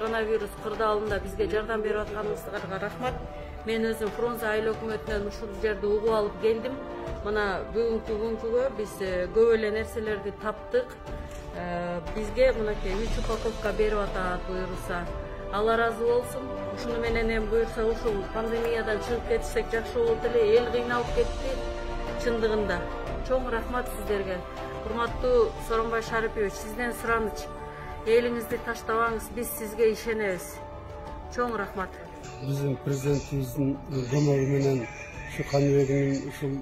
коронавирус кырдаалында бизге жардам берип атканыңыздарга рахмат. Мен өзүм Фрунзе айыл өкмөтүнөн ушул жерди угуп алып келдим. Мына бүгүнкү күнгө биз көп эле нерселерди таптык. Бизге мынакей 3 упаковка берип атат буйруса. Алла разы болсун. Ушуну менен эми буйруса ушул пандемиядан чыгып кетсек жакшы болот эле. Эл кыйналып кетти чындыгында. Чоң рахмат сиздерге. Урматтуу Сооронбай Шарипович, сизден сураныч. Элиңизди таштабаңыз, биз сизге ишенебиз. Чоң рахмат. Биздин президентибиздин көмөгү менен ушу Каныбегинин ушул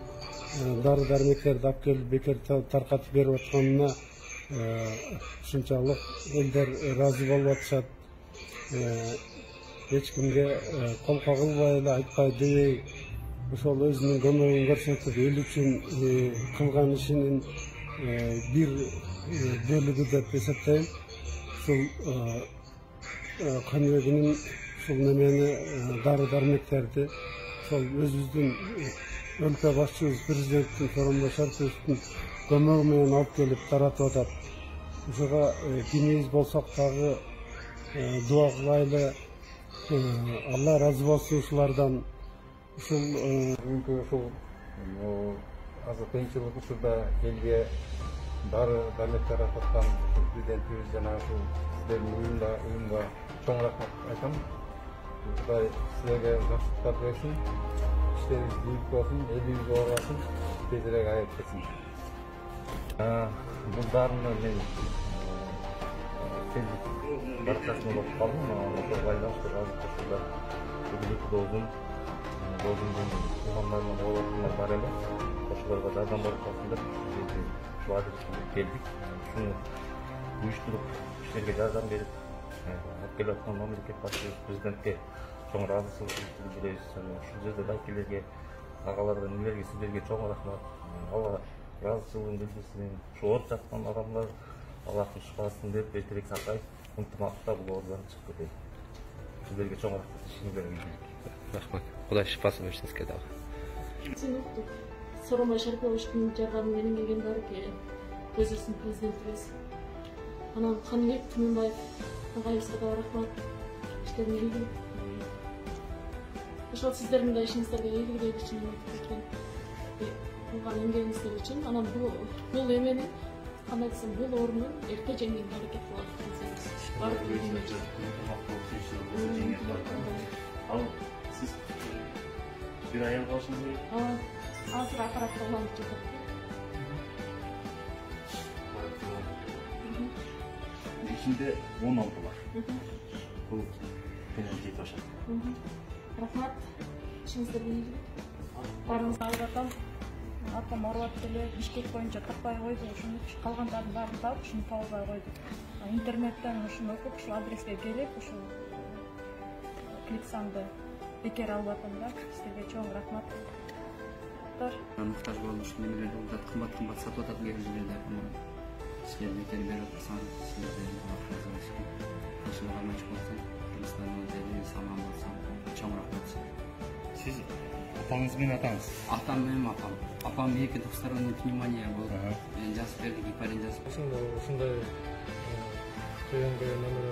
дары дармектерди алып келип бекер таркатып берип атканына ушунчалык элдер ыраазы болуп атышат. Эч кимге кол кагылбай эле айтпай дебей ошол өзүнүн көмөгүн көрсөтүп эл үчүн кылган ишинин бир бөлүгү деп эсептейм. Ушул Каныбегинин ушул немени дары дармектерди ошол өзүбүздүн өлкө башчыбыз президенттин Сооронбай Шариповичтин көмөгү менен алып келип таратып атат. Ушуга кимибиз болсок дагы дуа кылайлы. Алла разы болсун ушулардан. Ушул азыр кыйынчылык учурда элге дары дармек таратып аткан президентибиз жана ушул сиздердин уюмга чоң рахмат айтам. Кудай силерге жакшылыктар берсин, иштериңиз ийгилик болсун, элибиз оорубасын, тезирээк айыгып кетсин. Бул дарыны мен барчасына болуп калдым, ошого байланыштуу азыр ушунда эки дозун туугандарыман оолотундар бар эле. Ошолорго жардам болуп калсын деп ушул адреске келдик. Ушуну уюштуруп иштерге жардам берип алып келип аткан мамлекет башчыбыз президентке чоң ыраазычылыгыбызды билдиребиз. Ушул жерде байкелерге, агаларга, инелерге, сиздерге чоң рахмат. Алла ыраазычылыгын билдирсин. Ушу ооруп жаткан адамдар Аллахтын шифасын берип, эртерээк сакайып, ынтымакта бул оорубан чыгып кетет. Сиздерге чоң рахмат. Ишиңиздерге ийгилик. Рахмат. Кудай шифасын берсин сизге дагы. Сооронбай Шариповичтин жардамы менен келген дарыке өзүбүздүн президентибиз. Анан Каныбек Түймөнбаев агайыбызга да рахмат. Иштериңер ийгилик. Ошол сиздердин да ишиңиздерге ийгилик үчүн кылган эмгегиңиздер үчүн. Анан бул эмени кандай десем, бул оорунун эрте жеңгенге аракет кылабыз. Ал сиз бир аял болушуңуз керек. Азыр аппаратка уланып жатат. Ичинде 16 бар. Бул менен жетип ашат. Рахмат. Ишиңиздерге ийгилик. Баарыңызга алып атам. Атам ооруп эле Бишкек боюнча таппай койду. Ушуну калгандардын баарын таап, ушуну таба албай койдук. Интернеттен ушуну окуп, ушул адреске келип, ушул клипсанды бекер алып атам да. Сизге чоң рахмат. Muhtaç olan şu nelerden oldu, kımbat satı atıp gelincelerden ama sizlerden beri otursan, sizlerden afiyet olsun. Başına kalmak olsun, Kırgızistan'ın özelliği saman olsun, çok rahmet. Siz atanız mı atanız? Atam benim apam. Apam iki doktorun pneumonia bu. Jas verdik, iparin jas. Ушундай көйөңгө менен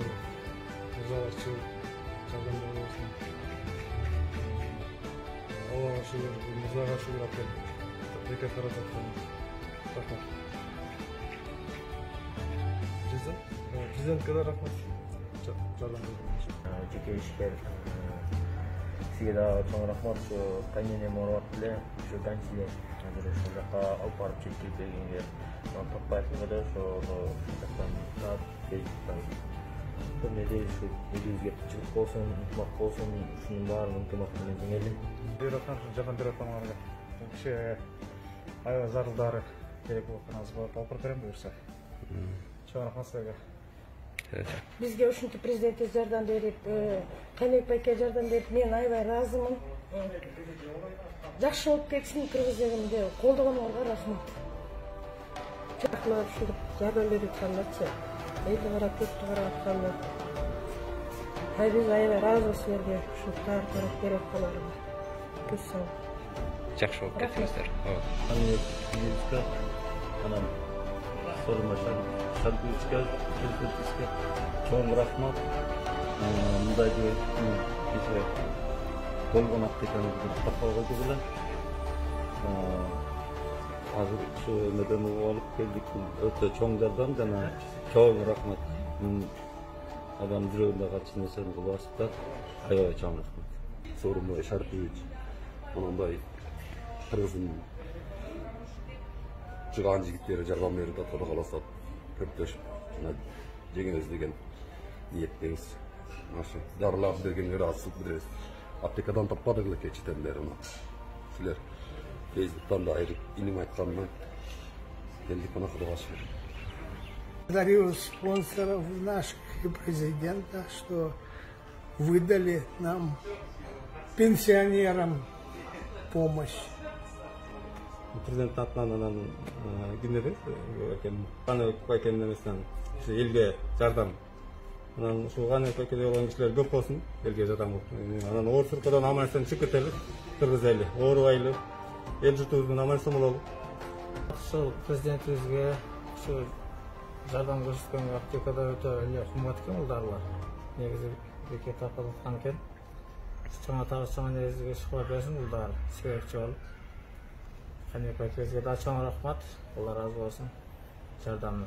мырзаларчы жардам болсун. Аллаға шүгүр, мырзаға шүгүр апен. Бекер таратып аткан. Рахмат. Президентке да рахмат. Жардам берген. Жеке ишкер сизге да чоң рахмат. Ушу кайненем ооруп эле, ушу ганчиле азыр ушул жака алып барып жеткирип бергенге Топаевга да ошону жактан элибизге тынччылык болсун, ынтымак болсун, ушунун баарын ынтымак менен жеңели. Жардам берип аткандарга киши аябай зарыл дары керек болуп атканыбызга алып барып берем буюрса. Чоң рахмат силерге. Бизге ушинтип президентибиз жардам берип, Каныбек байке жардам берип, мен аябай ыраазымын. Жакшы болуп кетсин кыргыз элинде, колдогонуңарга рахмат. Рахмат ушинтип жардам берип аткандарчы. Элди карап, көптү карап аткандар. Биз аябай ыраазыбыз силерге ушул тарап берип аткандарга. Көз салып. Жакшы болуп кеттиңиздер. Каныбекке, анан Сооронбай Шариповичке, президентибизге чоң рахмат. мындай кеше болгон аптеканы тапкан койду беле. Азыр ушу неден алып келдик. Өтө чоң жардам жана чоң рахмат. Адам жүрөгүндө качан нерсени кылбасын. Аябай чоң рахмат. Сооронбай Шарипович мындай кыргыздын чыган жигиттери жардам берип атканы кааласа көптөшүп жана жеңебиз деген ниеттебиз. Ошо дарыларды бергенге ыраазычылык билдиребиз. Аптекадан таппадык эле кечтен бери мына. Силер Фейсбуктан да иним айтканынан келдик мына Кудайга шүгүр. Благодарю спонсоров наших и президента, что выдали нам, пенсионерам, помощь. Президент атынан күндөбүз каны койкен эместен элге жардам. Анан ушул каны койкеде болгон кишилер көп болсун, элге жардам болсун. Анан оор суркадан аман-эсен чыгып кетели, кыргыз эли, оорубайлы, эл журтубуздун аман-эсен бололу. Ушул президентибизге ушу жардам көрсөткөн аптекада өтө эле кымбат экен бул дарылар. Негизи бекет апаткан экен. Чоң табыс чоң негизге шуба берсин бул дары, себепчи болуп. Кане койкебизге да чоң рахмат, Алла разы болсун жардамына.